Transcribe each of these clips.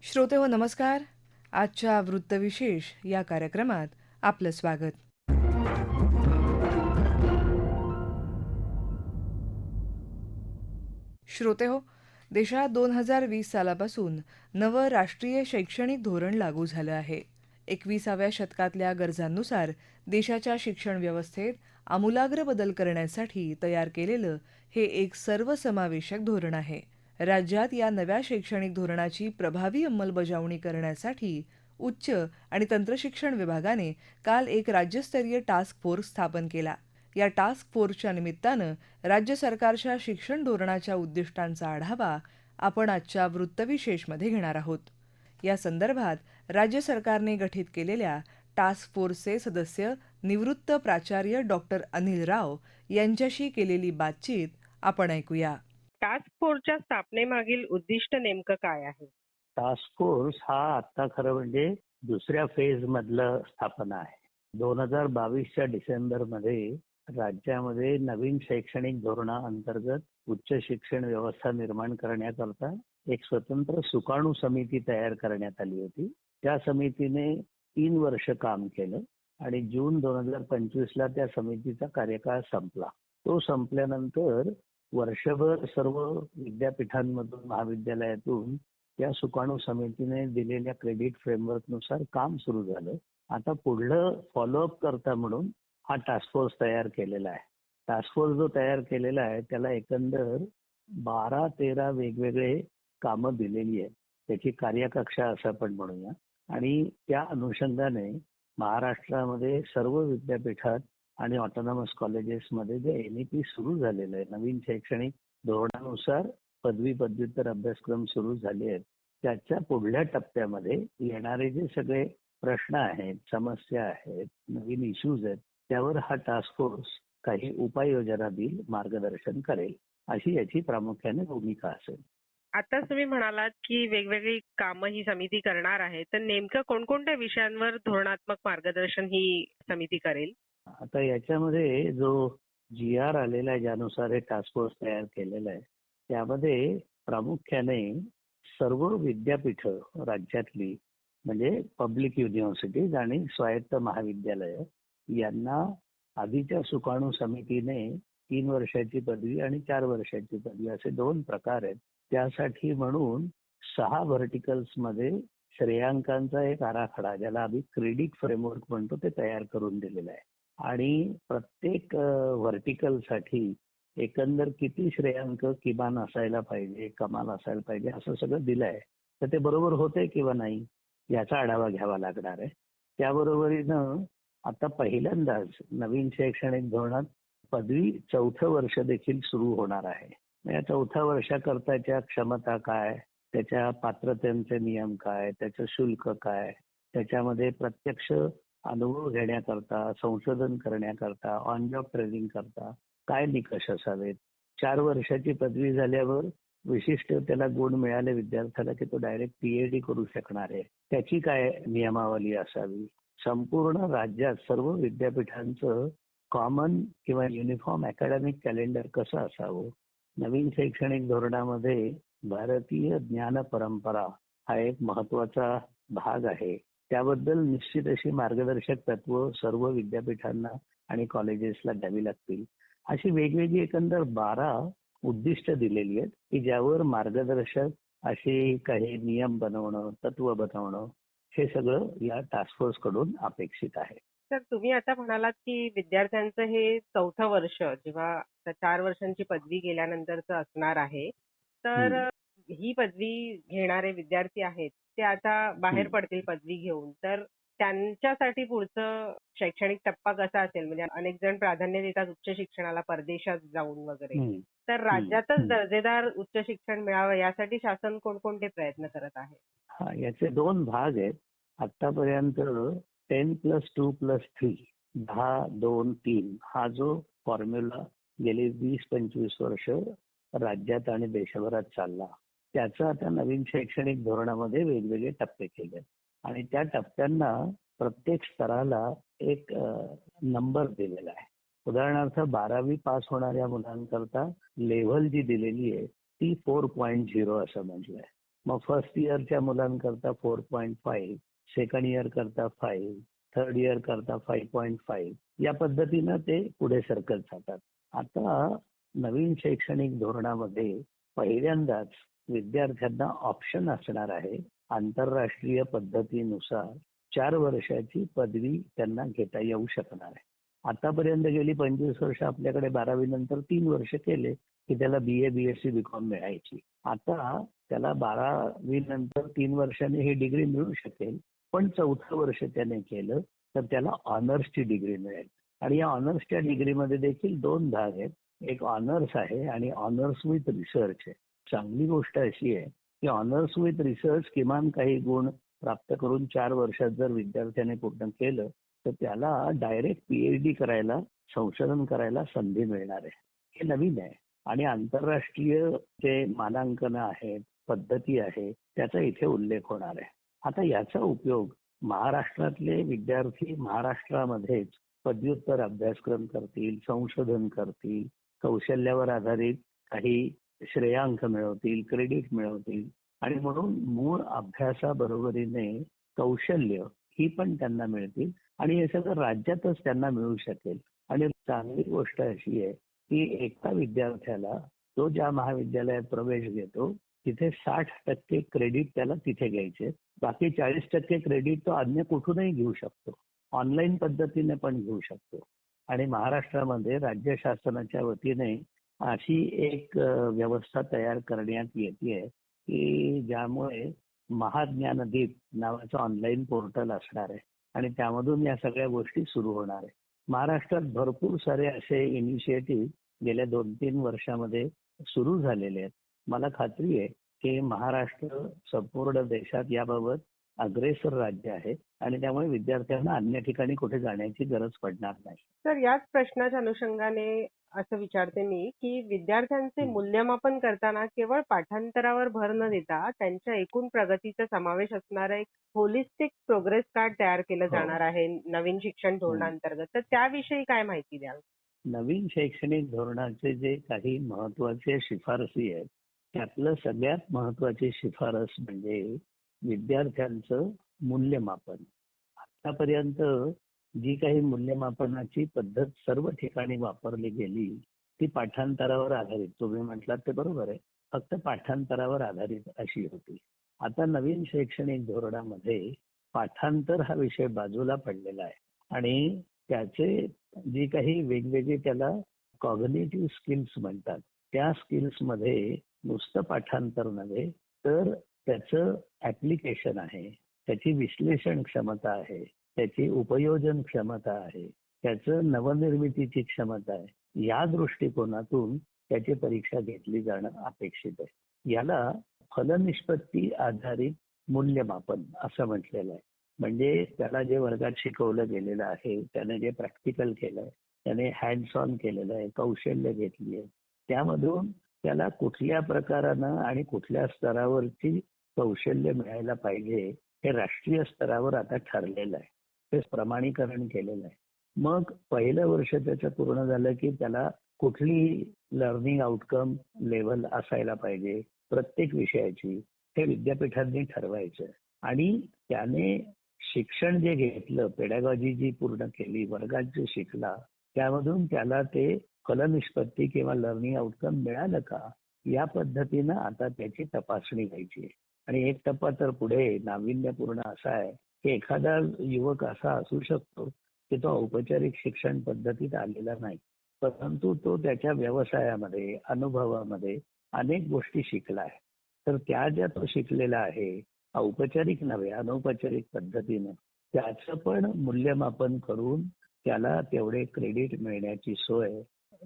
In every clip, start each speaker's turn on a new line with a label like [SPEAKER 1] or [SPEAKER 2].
[SPEAKER 1] श्रोते हो नमस्कार. आजच्या वृत्तविशेष या कार्यक्रमात आपलं स्वागत. श्रोते हो, देशात 2020 सालापासून नवं राष्ट्रीय शैक्षणिक धोरण लागू झालं आहे. 21व्या शतकातल्या गरजांनुसार देशाच्या शिक्षण व्यवस्थेत आमूलाग्र बदल करण्यासाठी तयार केलेलं हे एक सर्वसमावेशक धोरण आहे. राज्यात या नव्या शैक्षणिक धोरणाची प्रभावी अंमलबजावणी करण्यासाठी उच्च आणि तंत्रशिक्षण विभागाने काल एक राज्यस्तरीय टास्क फोर्स स्थापन केला. या टास्क फोर्सच्या निमित्तानं राज्य सरकारच्या शिक्षण धोरणाच्या उद्दिष्टांचा आढावा आपण आजच्या वृत्तविशेषमध्ये घेणार आहोत. या संदर्भात राज्य सरकारने गठीत केलेल्या टास्क फोर्सचे सदस्य निवृत्त प्राचार्य डॉक्टर अनिल राव यांच्याशी केलेली बातचीत आपण ऐकूया.
[SPEAKER 2] टास्क फोर्सच्या स्थापनेमागील उद्दिष्ट नेमकं काय आहे?
[SPEAKER 3] टास्क फोर्स हा आता खरं म्हणजे दुसऱ्या फेज मधलं स्थापना आहे. 2022च्या डिसेंबरमध्ये राज्यामध्ये नवीन शैक्षणिक धोरणाअंतर्गत उच्च शिक्षण व्यवस्था निर्माण करण्याकरता एक स्वतंत्र सुकाणू समिती तयार करण्यात आली होती. त्या समितीने 3 वर्ष काम केलं आणि जून 2025ला त्या समितीचा कार्यकाळ संपला. तो संपल्यानंतर वर्षभर सर्व विद्यापीठांमधून महाविद्यालयातून या सुकाणू समितीने दिलेल्या क्रेडिट फ्रेमवर्कनुसार काम सुरू झालं. आता पुढलं फॉलोअप करता म्हणून हा टास्क फोर्स तयार केलेला आहे. टास्क फोर्स जो तयार केलेला आहे त्याला एकंदर 12-13 वेगवेगळे कामं दिलेली आहेत. त्याची कार्यकक्षा असं आपण म्हणूया. आणि त्या अनुषंगाने महाराष्ट्रामध्ये सर्व विद्यापीठात आणि ऑटोनॉमस कॉलेजेसमध्ये जे NEP सुरू झालेलं आहे, नवीन शैक्षणिक धोरणानुसार पदवी पदव्युत्तर अभ्यासक्रम सुरू झाले आहेत, त्याच्या पुढल्या टप्प्यामध्ये येणारे जे सगळे प्रश्न आहेत, समस्या आहेत, नवीन इश्यूज आहेत, त्यावर हा टास्क फोर्स काही उपाययोजना देईल, मार्गदर्शन करेल, अशी याची प्रामुख्याने भूमिका असेल.
[SPEAKER 2] आता तुम्ही म्हणालात की वेगवेगळी कामं ही समिती करणार आहे, तर नेमकं कोणकोणत्या विषयांवर धोरणात्मक मार्गदर्शन ही समिती करेल?
[SPEAKER 3] आता याच्यामध्ये जो GR आलेला आहे, ज्यानुसार हे टास्क फोर्स तयार केलेला आहे, त्यामध्ये प्रामुख्याने सर्व विद्यापीठ राज्यातली म्हणजे पब्लिक युनिव्हर्सिटीज आणि स्वायत्त महाविद्यालय यांना आधीच्या सुकाणू समितीने 3 वर्षाची पदवी आणि 4 वर्षाची पदवी असे 2 प्रकार आहेत. त्यासाठी म्हणून 6 व्हर्टिकल्समध्ये श्रेयांकांचा एक आराखडा, ज्याला आम्ही क्रेडिट फ्रेमवर्क म्हणतो, ते तयार करून दिलेला आहे. आणि प्रत्येक व्हर्टिकलसाठी एकंदर किती श्रेयांक किमान असायला पाहिजे, कमाल असायला पाहिजे, असं सगळं दिलं आहे. तर ते बरोबर होतंय किंवा नाही याचा आढावा घ्यावा लागणार आहे. त्याबरोबरीनं आता पहिल्यांदाच नवीन शैक्षणिक धोरणात पदवी 4थं वर्ष देखील सुरू होणार आहे. या 4थ्या वर्षाकरताच्या क्षमता काय, त्याच्या पात्रतेचे नियम काय, त्याचं शुल्क काय, त्याच्यामध्ये प्रत्यक्ष अनुभव घेण्याकरता, संशोधन करण्याकरता, ऑन जॉब ट्रेनिंग करता काय निकष असावेत. 4 वर्षाची पदवी झाल्यावर विशिष्ट त्याला गुण मिळाले विद्यार्थ्याला की तो डायरेक्ट PhD करू शकणार आहे, त्याची काय नियमावली असावी. संपूर्ण राज्यात सर्व विद्यापीठांचं कॉमन किंवा युनिफॉर्म अकॅडमिक कॅलेंडर कसं असावं. नवीन शैक्षणिक धोरणामध्ये भारतीय ज्ञान परंपरा हा एक महत्वाचा भाग आहे. त्याबद्दल निश्चित अशी मार्गदर्शक तत्व सर्व विद्यापीठांना आणि कॉलेजेसला द्यावी लागतील. अशी वेगवेगळी एकंदर 12 उद्दिष्ट दिलेली आहेत की ज्यावर मार्गदर्शक असे काही नियम बनवणं, तत्व बनवणं, हे सगळं या टास्क फोर्स कडून अपेक्षित आहे.
[SPEAKER 2] तर तुम्ही आता म्हणालात की विद्यार्थ्यांचं हे 4थं वर्ष जेव्हा 4 वर्षांची पदवी गेल्यानंतरचं असणार आहे, तर ही पदवी घेणारे विद्यार्थी आहेत ते आता बाहेर पडतील पदवी घेऊन, तर त्यांच्यासाठी पुढचं शैक्षणिक टप्पा कसा असेल? म्हणजे अनेक जण प्राधान्य देतात उच्च शिक्षणाला परदेशात जाऊन वगैरे, तर राज्यातच दर्जेदार उच्च शिक्षण मिळावं यासाठी शासन कोणकोणते प्रयत्न करत आहे?
[SPEAKER 3] हा, याचे 2 भाग आहेत. आतापर्यंत 10+2+3 10-2-3 हा जो फॉर्म्युला गेली 20-25 वर्ष राज्यात आणि देशभरात चालला, त्याचा आता नवीन शैक्षणिक धोरणामध्ये वेगवेगळे टप्पे केले आणि त्या टप्प्यांना प्रत्येक स्तराला एक नंबर दिलेला आहे. उदाहरणार्थ 12वी पास होणाऱ्या मुलांकरता लेव्हल जी दिलेली आहे ती 4.0 असं म्हटलंय. मग फर्स्ट इयरच्या मुलांकरता 4.5, सेकंड इयर करता 5, थर्ड इयर करता 5.5 या पद्धतीनं ते पुढे सरकत जातात. आता नवीन शैक्षणिक धोरणामध्ये पहिल्यांदाच विद्यार्थ्यांना ऑप्शन असणार आहे. आंतरराष्ट्रीय पद्धतीनुसार 4 वर्षाची पदवी त्यांना घेता येऊ शकणार आहे. आतापर्यंत गेली 25 वर्ष आपल्याकडे 12वी नंतर 3 वर्ष केले की त्याला BA, BSc, BCom मिळायची. आता त्याला 12वी नंतर 3 वर्षांनी ही डिग्री मिळू शकेल, पण 4थं वर्ष त्याने केलं तर त्याला ऑनर्सची डिग्री मिळेल. आणि या ऑनर्सच्या डिग्रीमध्ये देखील 2 भाग आहेत. एक ऑनर्स आहे आणि ऑनर्स विथ रिसर्च आहे. चांगली गोष्ट अशी आहे की ऑनर्स विथ रिसर्च किमान काही गुण प्राप्त करून 4 वर्षात जर विद्यार्थ्याने पूर्ण केलं तर त्याला डायरेक्ट PhD करायला, संशोधन करायला संधी मिळणार आहे. हे नवीन आहे आणि आंतरराष्ट्रीय जे मानांकन आहेत, पद्धती आहे, त्याचा इथे उल्लेख होणार आहे. आता याचा उपयोग महाराष्ट्रातले विद्यार्थी महाराष्ट्रामध्येच पदव्युत्तर अभ्यासक्रम करतील, संशोधन करतील, कौशल्यावर आधारित काही श्रेयांक मिळवतील, क्रेडिट मिळवतील आणि म्हणून मूळ अभ्यासाबरोबरीने कौशल्य ही पण त्यांना मिळतील आणि हे सगळं राज्यातच त्यांना मिळू शकेल. आणि चांगली गोष्ट अशी आहे की एका विद्यार्थ्याला तो ज्या महाविद्यालयात प्रवेश घेतो तिथे 60% क्रेडिट त्याला तिथे घ्यायचे, बाकी 40% क्रेडिट तो अन्य कुठूनही घेऊ शकतो, ऑनलाईन पद्धतीने पण घेऊ शकतो. आणि महाराष्ट्रामध्ये राज्य शासनाच्या वतीने अशी एक व्यवस्था तयार करण्यात येते की ज्यामुळे महाज्ञानदीप नावाचं ऑनलाईन पोर्टल असणार आहे आणि त्यामधून या सगळ्या गोष्टी सुरू होणार आहे. महाराष्ट्रात भरपूर सारे असे इनिशिएटिव्ह गेल्या 2-3 वर्षामध्ये सुरू झालेले आहेत. मला खात्री आहे की महाराष्ट्र संपूर्ण देशात याबाबत अग्रेसर राज्य आहे आणि त्यामुळे विद्यार्थ्यांना अन्य ठिकाणी कुठे जाण्याची गरज पडणार नाही.
[SPEAKER 2] तर याच प्रश्नाच्या अनुषंगाने असं विचारते मी की विद्यार्थ्यांचे
[SPEAKER 3] हं.
[SPEAKER 2] मूल्यमापन करताना केवळ पाठांतरावर भर न देता त्यांच्या एकूण प्रगतीचा समावेश असणारं एक होलिस्टिक प्रोग्रेस कार्ड तयार केलं
[SPEAKER 3] हो.
[SPEAKER 2] जाणार आहे नवीन शिक्षण धोरणांतर्गत. तर त्याविषयी काय माहिती द्याल?
[SPEAKER 3] नवीन शैक्षणिक धोरणाचे जे काही महत्वाचे शिफारसी आहेत त्यातलं सगळ्यात महत्वाची शिफारस म्हणजे विद्यार्थ्यांचं मूल्यमापन. आतापर्यंत जी काही मूल्यमापनाची पद्धत सर्व ठिकाणी वापरली गेली ती पाठांतरावर आधारित, तुम्ही म्हटलात ते बरोबर आहे, फक्त पाठांतरावर आधारित अशी होती. आता नवीन शैक्षणिक धोरणामध्ये पाठांतर हा विषय बाजूला पडलेला आहे आणि त्याचे जी काही वेगवेगळी त्याला कॉग्निटिव्ह स्किल्स म्हणतात त्या स्किल्समध्ये नुसतं पाठांतर नव्हे तर त्याचं ऍप्लिकेशन आहे, त्याची विश्लेषण क्षमता आहे, त्याची उपयोजन क्षमता आहे, त्याचं नवनिर्मितीची क्षमता आहे. या दृष्टिकोनातून त्याची परीक्षा घेतली जाणं अपेक्षित आहे. याला फलनिष्पत्ती आधारित मूल्यमापन असं म्हटलेलं आहे. म्हणजे त्याला जे वर्गात शिकवलं गेलेलं आहे, त्याने जे प्रॅक्टिकल केलंय, त्याने हँड्स ऑन केलेलं आहे, कौशल्य घेतली आहे, त्यामधून त्याला कुठल्या प्रकारानं आणि कुठल्या स्तरावरची कौशल्य मिळायला पाहिजे हे राष्ट्रीय स्तरावर आता ठरलेलं आहे. ते प्रमाणीकरण केलेलं आहे. मग पहिलं वर्ष त्याचं पूर्ण झालं की त्याला कुठली लर्निंग आउटकम लेव्हल असायला पाहिजे प्रत्येक विषयाची हे विद्यापीठांनी ठरवायचं आणि त्याने शिक्षण जे घेतलं, पेडॅगॉजी जी पूर्ण केली, वर्गात जे शिकला, त्यामधून त्याला ते फलनिष्पत्ती किंवा लर्निंग आउटकम मिळालं का या पद्धतीनं आता त्याची तपासणी व्हायची. आणि एक टप्पा तर पुढे नाविन्यपूर्ण असा आहे की एखादा युवक असा असू शकतो की तो औपचारिक शिक्षण पद्धतीत आलेला नाही, परंतु तो त्याच्या व्यवसायामध्ये, अनुभवामध्ये अनेक गोष्टी शिकला आहे. तर त्या ज्या तो शिकलेला आहे औपचारिक नव्हे अनौपचारिक पद्धतीनं त्याचं पण मूल्यमापन करून त्याला तेवढे क्रेडिट मिळण्याची सोय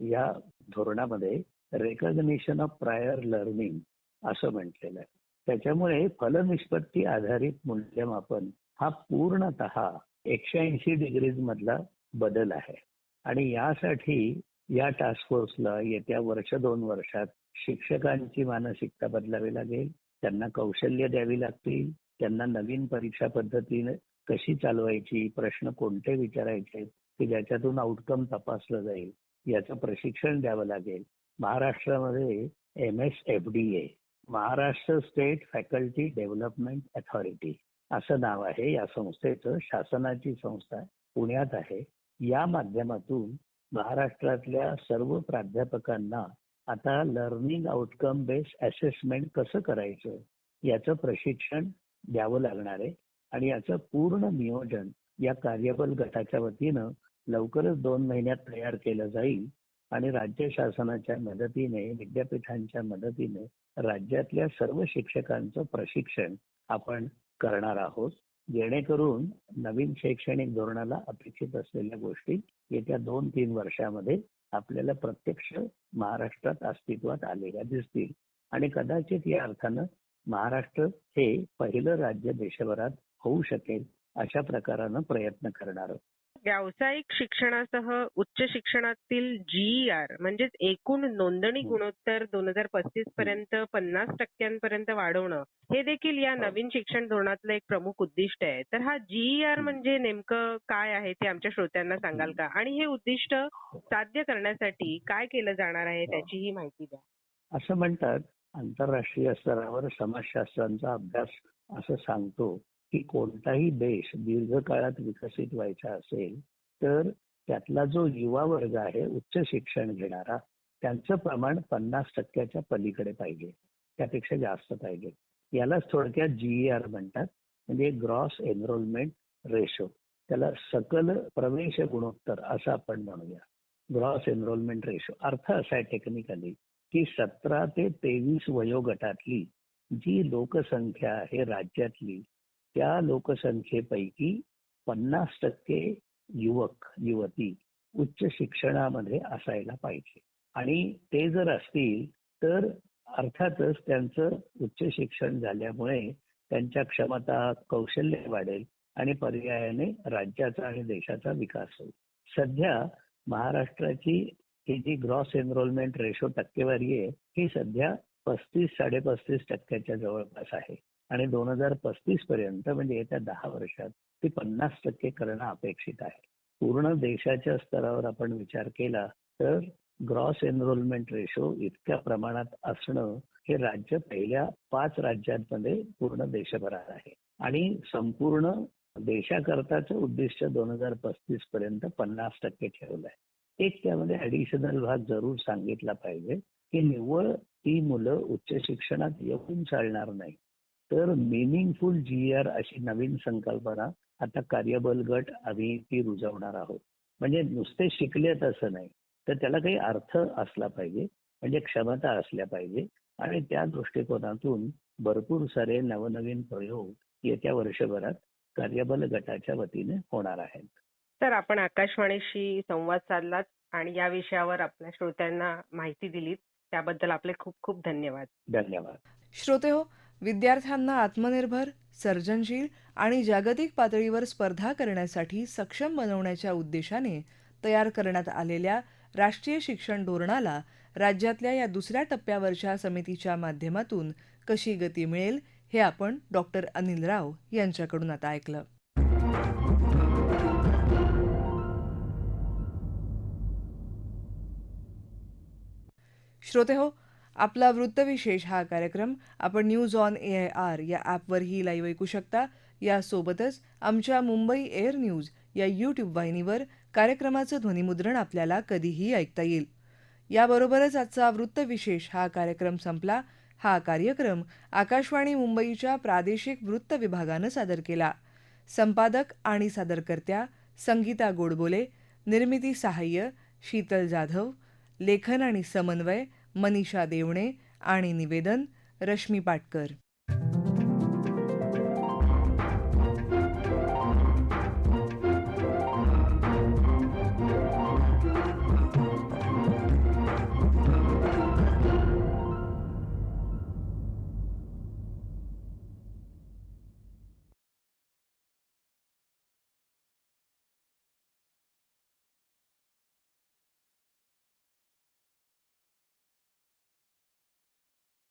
[SPEAKER 3] या धोरणामध्ये रेकॉग्निशन ऑफ प्रायर लर्निंग असं म्हटलेलं आहे. त्याच्यामुळे फलनिष्पत्ती आधारित मूल्यमापन हा पूर्णतः 180 डिग्रीज मधला बदल आहे आणि यासाठी या टास्क फोर्सला येत्या 1-2 वर्षात शिक्षकांची मानसिकता बदलावी लागेल, त्यांना कौशल्य द्यावी लागतील, त्यांना नवीन परीक्षा पद्धतीने कशी चालवायची, प्रश्न कोणते विचारायचे की ज्याच्यातून आउटकम तपासलं जाईल याचं प्रशिक्षण द्यावं लागेल. महाराष्ट्रामध्ये MSFDA Maharashtra state faculty development authority असं नाव आहे या संस्थेचं. शासनाची संस्था आहे, पुण्यात आहे. या माध्यमातून महाराष्ट्रातल्या सर्व प्राध्यापकांना आता लर्निंग आउटकम बेस्ड असेसमेंट कसं करायचं याचं प्रशिक्षण द्यावं लागणार आहे. आणि याचं पूर्ण नियोजन या कार्यबल गटाच्या वतीनं लवकरच 2 महिन्यात तयार केलं जाईल. आणि राज्य शासनाच्या मदतीने, विद्यापीठांच्या मदतीने राज्यातल्या सर्व शिक्षकांचं प्रशिक्षण आपण करणार आहोत, जेणेकरून नवीन शैक्षणिक धोरणाला अपेक्षित असलेल्या गोष्टी येत्या 2-3 वर्षामध्ये आपल्याला प्रत्यक्ष महाराष्ट्रात अस्तित्वात आलेल्या दिसतील. आणि कदाचित या अर्थानं महाराष्ट्र हे पहिलं राज्य देशभरात होऊ शकेल अशा प्रकारानं प्रयत्न करणार आहोत.
[SPEAKER 2] व्यावसायिक शिक्षणासह उच्च शिक्षणातील GER म्हणजेच एकूण नोंदणी गुणोत्तर 2035 पर्यंत 50% वाढवणं हे देखील या नवीन शिक्षण धोरणातलं एक प्रमुख उद्दिष्ट आहे. तर हा GER म्हणजे नेमकं काय आहे ते आमच्या श्रोत्यांना सांगाल का? आणि हे उद्दिष्ट साध्य करण्यासाठी काय केलं जाणार आहे त्याचीही माहिती द्या.
[SPEAKER 3] असं म्हणतात, आंतरराष्ट्रीय स्तरावर समाजशास्त्रांचा अभ्यास असं सांगतो की कोणताही देश दीर्घकाळात विकसित व्हायचा असेल तर त्यातला जो युवा वर्ग आहे उच्च शिक्षण घेणारा, त्यांचं प्रमाण 50% पलीकडे पाहिजे, त्यापेक्षा जास्त पाहिजे. यालाच थोडक्यात GER म्हणतात, म्हणजे ग्रॉस एनरोलमेंट रेशो. त्याला सकल प्रवेश गुणोत्तर असं आपण म्हणूया. ग्रॉस एनरोलमेंट रेशो अर्थ असा आहे टेक्निकली की 17 ते 23 वयोगटातली जी लोकसंख्या आहे राज्यातली, त्या लोकसंख्येपैकी 50% युवक युवती उच्च शिक्षणामध्ये असायला पाहिजे. आणि ते जर असतील तर अर्थातच त्यांचं उच्च शिक्षण झाल्यामुळे त्यांच्या क्षमता, कौशल्य वाढेल आणि पर्यायाने राज्याचा आणि देशाचा विकास होईल. सध्या महाराष्ट्राची ही जी ग्रॉस एनरोलमेंट रेशो टक्केवारी आहे ही सध्या 35-35.5% जवळपास आहे. आणि 2035 पर्यंत म्हणजे येत्या 10 वर्षात ती 50% करणं अपेक्षित आहे. पूर्ण देशाच्या स्तरावर आपण विचार केला तर ग्रॉस एनरोलमेंट रेशो इतक्या प्रमाणात असणं हे राज्य पहिल्या 5 राज्यांमध्ये पूर्ण देशभरात आहे. आणि संपूर्ण देशाकरताचं उद्दिष्ट 2035 पर्यंत 50% ठेवलं आहे. एक त्यामध्ये ऍडिशनल भाग जरूर सांगितला पाहिजे की निव्वळ ती मुलं उच्च शिक्षणात येऊन चालणार नाही, तर मिनिंगफुल GER अशी नवीन संकल्पना आता कार्यबल गट आम्ही ती रुजवणार आहोत. म्हणजे नुसते शिकलेत असं नाही, तर त्याला काही अर्थ असला पाहिजे, म्हणजे क्षमता असल्या पाहिजे. आणि त्या दृष्टिकोनातून भरपूर सारे नवनवीन प्रयोग येत्या वर्षभरात कार्यबल गटाच्या वतीने होणार आहेत.
[SPEAKER 2] तर आपण आकाशवाणीशी संवाद साधलात आणि या विषयावर आपल्या श्रोत्यांना माहिती दिलीत त्याबद्दल आपले खूप खूप धन्यवाद.
[SPEAKER 3] धन्यवाद.
[SPEAKER 1] श्रोतेहो, विद्यार्थ्यांना आत्मनिर्भर, सर्जनशील आणि जागतिक पातळीवर स्पर्धा करण्यासाठी सक्षम बनवण्याच्या उद्देशाने तयार करण्यात आलेल्या राष्ट्रीय शिक्षण धोरणाला राज्यातल्या या दुसऱ्या टप्प्यावरच्या समितीच्या माध्यमातून कशी गती मिळेल हे आपण डॉक्टर अनिल राव यांच्याकडून आता ऐकलं. श्रोतेहो, आपला वृत्तविशेष हा कार्यक्रम आपण न्यूज ऑन AIR या ॲपवरही लाईव्ह ऐकू शकता. यासोबतच आमच्या मुंबई एअर न्यूज या YouTube वाहिनीवर कार्यक्रमाचं ध्वनिमुद्रण आपल्याला कधीही ऐकता येईल. याबरोबरच आजचा वृत्तविशेष हा कार्यक्रम संपला. हा कार्यक्रम आकाशवाणी मुंबईच्या प्रादेशिक वृत्त विभागानं सादर केला. संपादक आणि सादरकर्त्या संगीता गोडबोले, निर्मिती सहाय्य शीतल जाधव, लेखन आणि समन्वय मनीषा देवणे आणि निवेदन रश्मी पाटकर.